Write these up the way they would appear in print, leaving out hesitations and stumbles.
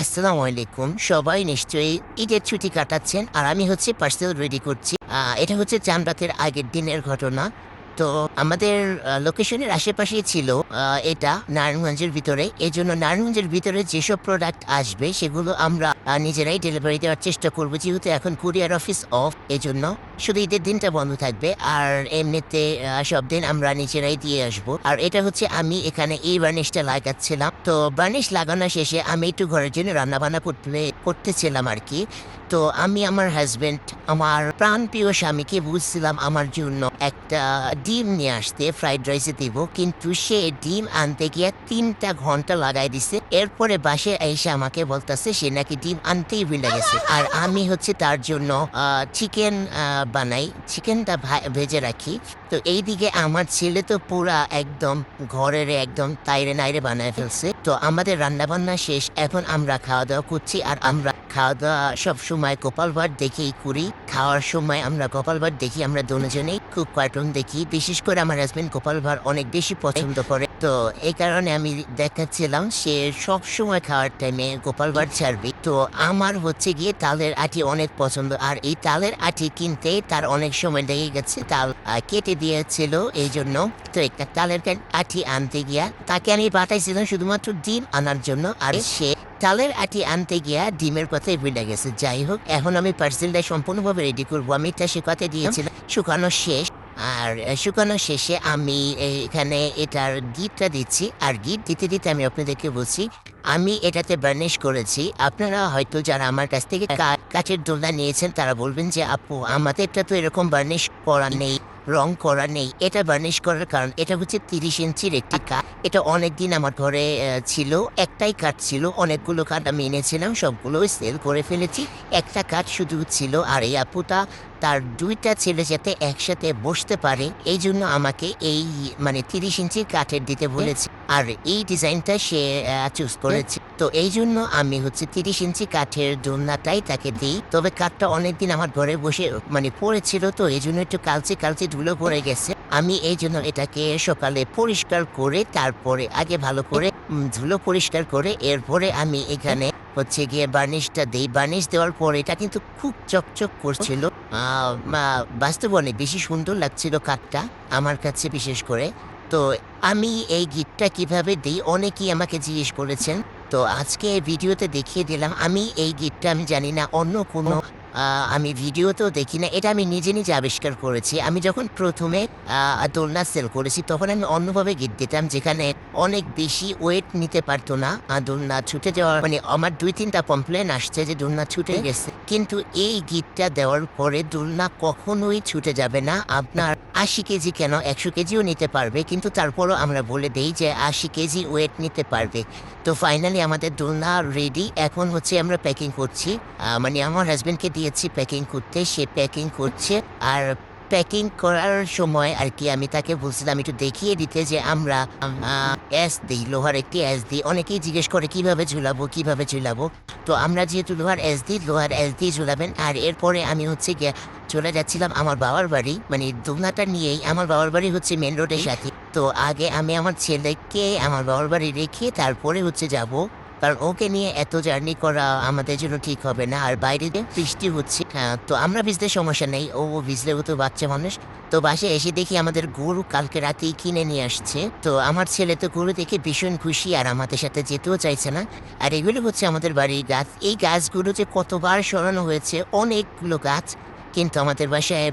আসসালামু আলাইকুম। সবাই নিশ্চয়ই ঈদের ছুটি কাটাচ্ছেন। আর আমি হচ্ছে পার্সেল রেডি করছি। এটা হচ্ছে চাঁদ রাতের আগের দিনের ঘটনা। তো আমাদের লোকেশনের আশেপাশেই ছিল এটা নারায়ণগঞ্জের ভিতরে। এজন্য নারায়ণগঞ্জের ভিতরে যেসব প্রোডাক্ট আসবে সেগুলো আমরা নিজেরাই ডেলিভারি দেওয়ার চেষ্টা করব। যেহেতু এখন কুরিয়ার অফিস অফ, এজন্য শুধু ঈদের দিনটা বন্ধ থাকবে। আর এমনিতে সব দিন আমরা নিজেরাই দিয়ে আসব। আর এটা হচ্ছে আমি এখানে এই বার্নিশটা লাগাচ্ছিলাম। তো বার্নিশ লাগানো শেষে আমি একটু ঘরের জন্য রান্নাবান্না করতেছিলাম আর কি। তো আমি আমার হাজবেন্ড, আমার প্রাণপ্রিয় স্বামীকে বুঝছিলাম আমার জন্য একটা ডিম নিয়ে আসতে ফ্রাইড রাইসে দিব, কিন্তু সে ডিম আনতে গিয়ে 3টা ঘন্টা লাগাই দিছে। এরপরে বাসে এসে আমাকে বলতেছে সে নাকি ডিম আনতেই ভুলে গেছে। আর আমি হচ্ছে তার জন্য চিকেন বানাই, চিকেনটা ভেজে রাখি। তো এইদিকে আমার ছেলে তো পুরা একদম ঘরের একদম তাইরে নাইরে বানায় ফেলছে। তো আমাদের রান্না বান্না শেষ, এখন আমরা খাওয়া দাওয়া করছি। আর আমরা খাওয়া দাওয়া সব সময় গোপাল ভাঁড় দেখেই করি। খাওয়ার সময় আমরা গোপাল ভাঁড় দেখি, আমরা দুজনেই খুব কার্টুন দেখি। বিশেষ করে আমার হাজবেন্ড গোপাল ভাঁড় অনেক বেশি পছন্দ করে। তো এই কারণে আমি দেখাচ্ছিলাম সে সব সময় খাওয়ার টাইমে গোপাল ভাঁড় ছাড়বে। তো আমার হচ্ছে গিয়ে তালের আটি অনেক পছন্দ, আর এই তালের আটি কিনতে তার অনেক সময় লেগে গেছে। তাল কেটে দিয়েছিল এই জন্য। তো একটা তালের আটি আনতে গিয়া তাকে আমি পাঠাইছিলাম শুধুমাত্র ডিম আনার জন্য, আর সে তালের আটি আনতে গিয়া ডিমের কথাই ভুলে গেছে। যাই হোক, এখন আমি পার্সেলটা সম্পূর্ণভাবে রেডি করবো। আমি এটা শুকাতে দিয়েছিলাম, শুকানো শেষ। আর শুকানো শেষে আমি এখানে এটার গিটটা দিচ্ছি। আর গিট দিতে দিতে আমি আপনাদেরকে বলছি আমি এটাতে বার্নিশ করেছি। আপনারা হয়তো যারা আমার কাছ থেকে কাঠের দোলনা নিয়েছেন তারা বলবেন যে আপু আমাদেরটা তো এরকম বার্নিশ করা নেই, রং করা নেই। এটা বার্নিশ করার কারণ এটা হচ্ছে 30 ইঞ্চির একটি কাঠ। এটা অনেকদিন আমার ঘরে ছিল। একটাই কাঠ ছিল, অনেকগুলো কাঠ আমি এনেছিলাম, সবগুলোই সেল করে ফেলেছি। একটা কাঠ শুধু ছিল। আর এই আপুটা তার 2টা ছেলে যাতে একসাথে বসতে পারে এই জন্য আমাকে এই 30 ইঞ্চির কাঠের দিতে বলেছে। আর এই ডিজাইনটা সে চুজ করেছে। তো এই জন্য আমি হচ্ছে 30 ইঞ্চি কাঠের দোলনাটাই তাকে দিই। তবে কাঠটা অনেকদিন আমার ঘরে বসে পড়েছিল, তো এই জন্য একটু কালচে ধুলো পড়ে গেছে। আমি এই জন্য এটাকে সকালে পরিষ্কার করে তারপরে আগে ভালো করে ধুলো পরিষ্কার করে এরপরে আমি এখানে হচ্ছে গিয়ে বার্নিশটা দিই। বার্নিশ দেওয়ার পর এটা কিন্তু খুব চকচক করছিল। বাস্তবে অনেক বেশি সুন্দর লাগছিল কাঠটা আমার কাছে বিশেষ করে। তো আমি এই গিটটা কিভাবে দিই অনেকেই আমাকে জিজ্ঞেস করেছেন। তো আজকে ভিডিওতে দেখিয়ে দিলাম। আমি এই গিটটা আমি জানি না অন্য কোনো আমি ভিডিওতেও দেখি না, এটা আমি নিজে আবিষ্কার করেছি। আমি যখন প্রথমে দোলনা সেল করেছি তখন আমি অন্যভাবে গিট দিতাম, যেখানে অনেক বেশি ওয়েট নিতে পারতো না দোলনা ছুটে যাওয়ার। আমার 2-3টা কমপ্লেন আসছে যে দোলনা ছুটে গেছে, কিন্তু এই গিটটা দেওয়ার পরে দোলনা কখনোই ছুটে যাবে না। আপনার 80 কেজি কেন 100 কেজিও নিতে পারবে, কিন্তু তারপরও আমরা বলে দেই যে 80 কেজি ওয়েট নিতে পারবে। তো ফাইনালি আমাদের দোলনা রেডি। এখন হচ্ছে আমরা প্যাকিং করছি। আমার হাজবেন্ডকে দিয়েছি প্যাকিং করতে, সে প্যাকিং করছে। আর প্যাকিং করার সময় আর কি আমি তাকে বলছিলাম একটু দেখিয়ে দিতে যে আমরা অ্যাস দিই, লোহার একটি অ্যাস দিই। অনেকেই জিজ্ঞেস করে কিভাবে ঝুলাবো। তো আমরা যেহেতু লোহার অ্যাস দিয়ে ঝুলাবেন। আর এরপরে আমি হচ্ছে গিয়ে চলে যাচ্ছিলাম আমার বাবার বাড়ি, দোলনাটা নিয়েই। আমার বাবার বাড়ি হচ্ছে মেন রোডের সাথে। তো আগে আমি আমার ছেলেকে আমার বাবার বাড়ি রেখে তারপরে হচ্ছে যাব, কারণ ওকে নিয়ে এত জার্নি করা আমাদের জন্য ঠিক হবে না। আর বাইরে বৃষ্টি হচ্ছে, তো আমরা ভিজতে সমস্যা নেই, ও ভিজলেও তো বাচ্চা মানুষ। তো বাসায় এসে দেখি আমাদের গরু কালকে রাতেই কিনে নিয়ে আসছে। তো আমার ছেলে তো গরু দেখে ভীষণ খুশি, আর আমাদের সাথে যেতেও চাইছে না। আর এগুলো হচ্ছে আমাদের বাড়ির গাছ। এই গাছগুলো যে কতবার সরানো হয়েছে, অনেকগুলো গাছ, কিন্তু আমাদের বাসায়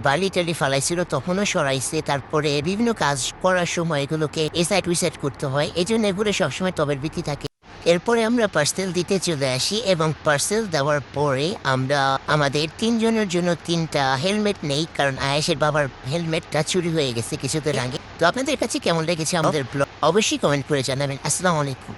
বালি টালি ফালাইছিল তখনও সরাইছে। তারপরে বিভিন্ন কাজ করার সময় এগুলোকে এসাইড উইসাইড করতে হয়, এই জন্য এগুলো সবসময় টবের ভিত্তি থাকে। এরপরে আমরা পার্সেল দিতে চলে আসি, এবং পার্সেল দেওয়ার পরে আমরা আমাদের 3 জনের জন্য 3টা হেলমেট নেই, কারণ আয়েশের বাবার হেলমেটটা চুরি হয়ে গেছে কিছুদিন আগে। তো আপনাদের কাছে কেমন লেগেছে আমাদের ব্লগ অবশ্যই কমেন্ট করে জানাবেন। আসসালামু আলাইকুম।